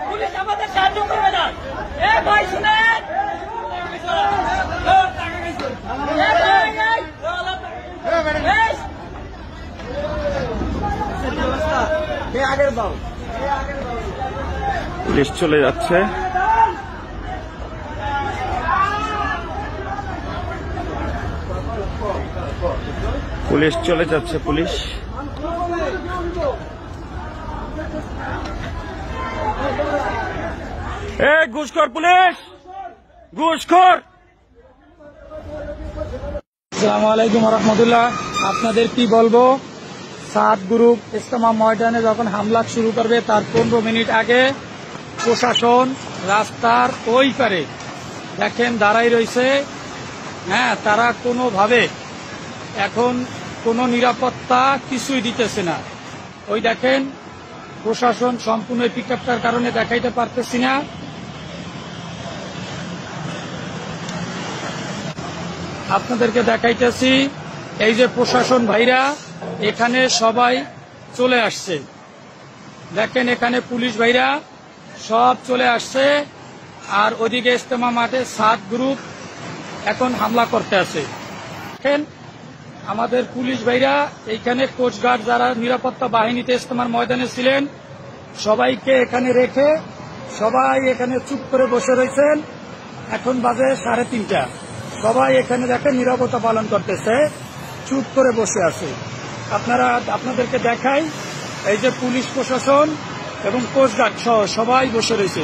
Police আমাদের সাহায্য করবে না। এ ভাই শুনেন, পুলিশ চলে যাচ্ছে। পুলিশ চলে যাচ্ছে। পুলিশ ঘুষখোর, পুলিশ ঘুষখোর। আসসালামু আলাইকুম রহমতুল্লাহ। আপনাদের কি বলবো, 7 গ্রুপ ইজতেমা ময়দানে যখন হামলা শুরু করবে তার 15 মিনিট আগে প্রশাসন রাস্তার ওই পারে দেখেন দাঁড়াই রয়েছে। হ্যাঁ, তারা কোনোভাবে এখন কোনো নিরাপত্তা কিছুই দিতেছে না। ওই দেখেন প্রশাসন সম্পূর্ণ পিকআপটার কারণে দেখাইতে পারতেছি না। আপনাদেরকে দেখাইতেছি, এই যে প্রশাসন ভাইরা এখানে সবাই চলে আসছে। দেখেন এখানে পুলিশ ভাইরা সব চলে আসছে, আর ওদিকে ইজতেমা মাঠে 7 গ্রুপ এখন হামলা করতে আছে। দেখেন আমাদের পুলিশ ভাইরা এইখানে কোস্টগার্ড যারা নিরাপত্তা বাহিনীতে ইজতেমার ময়দানে ছিলেন সবাইকে এখানে রেখে সবাই এখানে চুপ করে বসে রয়েছেন। এখন বাজে 3:30। সবাই এখানে দেখেন নিরাপত্তা পালন করতেছে, চুপ করে বসে আছে। আপনাদেরকে দেখাই, এই যে পুলিশ প্রশাসন এবং কোস্টগার্ড সহ সবাই বসে রয়েছে।